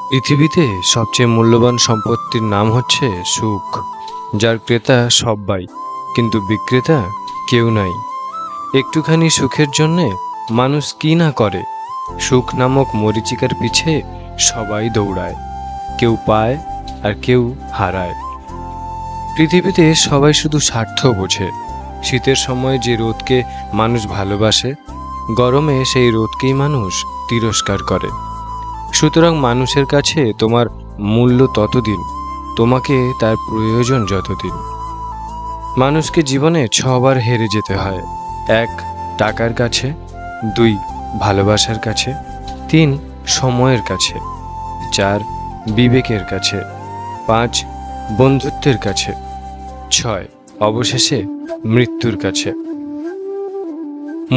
পৃথিবীতে সবচেয়ে মূল্যবান সম্পত্তির নাম হচ্ছে সুখ, যার ক্রেতা সব্বাই কিন্তু বিক্রেতা কেউ নাই। একটুখানি সুখের জন্যে মানুষ কি না করে। সুখ নামক মরীচিকার পিছে সবাই দৌড়ায়, কেউ পায় আর কেউ হারায়। পৃথিবীতে সবাই শুধু স্বার্থ বোঝে। শীতের সময় যে রোদকে মানুষ ভালোবাসে, গরমে সেই রোদকেই মানুষ তিরস্কার করে। সুতরাং মানুষের কাছে তোমার মূল্য ততদিন, তোমাকে তার প্রয়োজন যতদিন। মানুষকে জীবনে 6 বার হেরে যেতে হয়। 1 টাকার কাছে, 2 ভালোবাসার কাছে, 3 সময়ের কাছে, 4 বিবেকের কাছে, 5 বন্ধুত্বের কাছে, 6 অবশেষে মৃত্যুর কাছে।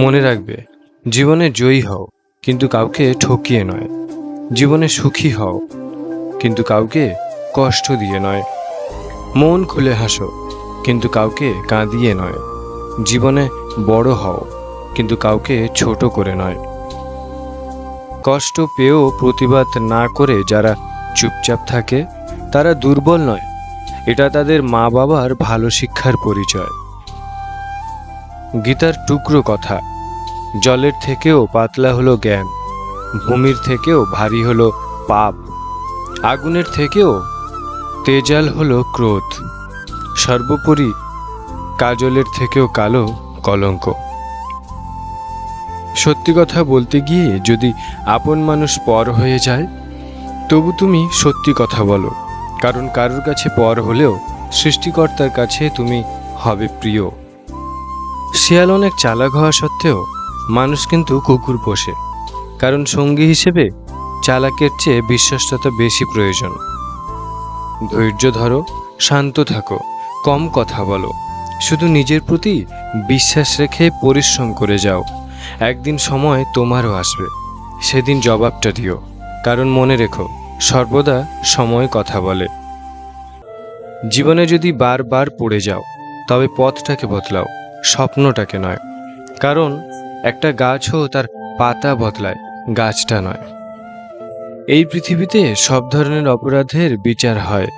মনে রাখবে, জীবনে জয়ী হও কিন্তু কাউকে ঠকিয়ে নয়। জীবনে সুখী হও কিন্তু কাউকে কষ্ট দিয়ে নয়। মন খুলে হাসো কিন্তু কাউকে কাঁদিয়ে নয়। জীবনে বড় হও কিন্তু কাউকে ছোট করে নয়। কষ্ট পেয়েও প্রতিবাদ না করে যারা চুপচাপ থাকে তারা দুর্বল নয়, এটা তাদের মা বাবার ভালো শিক্ষার পরিচয়। গীতার টুকরো কথা, জলের থেকেও পাতলা হলো জ্ঞান, ভূমির থেকেও ভারী হলো পাপ, আগুনের থেকেও তেজাল হলো ক্রোধ, সর্বোপরি কাজলের থেকেও কালো কলঙ্ক। সত্যি কথা বলতে গিয়ে যদি আপন মানুষ পর হয়ে যায়, তবু তুমি সত্যি কথা বলো, কারণ কারোর কাছে পর হলেও সৃষ্টিকর্তার কাছে তুমি হবে প্রিয়। শিয়াল অনেক চালাক হওয়া সত্ত্বেও মানুষ কিন্তু কুকুর পোষে, কারণ সঙ্গী হিসেবে চালাকের চেয়ে বিশ্বস্ততা বেশি প্রয়োজন। ধৈর্য ধরো, শান্ত থাকো, কম কথা বলো, শুধু নিজের প্রতি বিশ্বাস রেখে পরিশ্রম করে যাও। একদিন সময় তোমারও আসবে, সেদিন জবাবটা দিও, কারণ মনে রেখো, সর্বদা সময় কথা বলে। জীবনে যদি বারবার পড়ে যাও, তবে পথটাকে বদলাও, স্বপ্নটাকে নয়। কারণ একটা গাছও তার পাতা বদলায়, গাছটা নয়। এই পৃথিবীতে সব ধরনের অপরাধের বিচার হয়,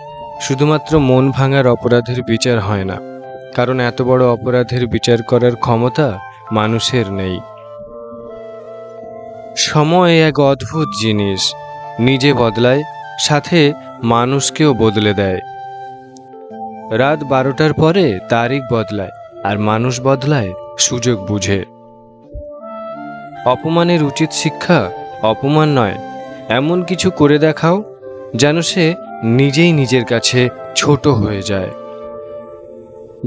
শুধুমাত্র মন ভাঙার অপরাধের বিচার হয় না, কারণ এত বড় অপরাধের বিচার করার ক্ষমতা মানুষের নেই। সময় এক অদ্ভুত জিনিস, নিজে বদলায়, সাথে মানুষকেও বদলে দেয়। রাত 12টার পরে তারিখ বদলায়, আর মানুষ বদলায় সুযোগ বুঝে। অপমানের উচিত শিক্ষা অপমান নয়, এমন কিছু করে দেখাও যেন সে নিজেই নিজের কাছে ছোট হয়ে যায়।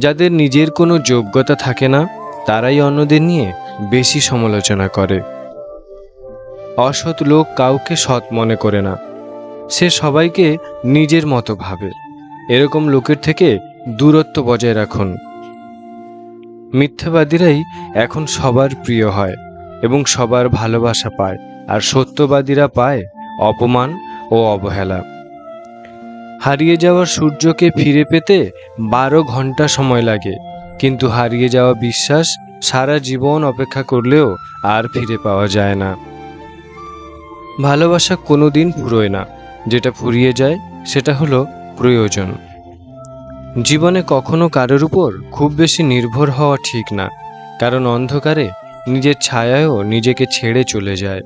যাদের নিজের কোনো যোগ্যতা থাকে না, তারাই অন্যদের নিয়ে বেশি সমালোচনা করে। অসৎ লোক কাউকে সৎ মনে করে না, সে সবাইকে নিজের মতো ভাবে। এরকম লোকের থেকে দূরত্ব বজায় রাখুন। মিথ্যাবাদীরাই এখন সবার প্রিয় হয় এবং সবার ভালোবাসা পায়, আর সত্যবাদীরা পায় অপমান ও অবহেলা। হারিয়ে যাওয়া সূর্যকে ফিরে পেতে 12 ঘন্টা সময় লাগে, কিন্তু হারিয়ে যাওয়া বিশ্বাস সারা জীবন অপেক্ষা করলেও আর ফিরে পাওয়া যায় না। ভালোবাসা কোনোদিন ফুরোয় না, যেটা ফুরিয়ে যায় সেটা হলো প্রয়োজন। জীবনে কখনো কারোর উপর খুব বেশি নির্ভর হওয়া ঠিক না, কারণ অন্ধকারে নিজের ছায়াও নিজেকে ছেড়ে চলে যায়।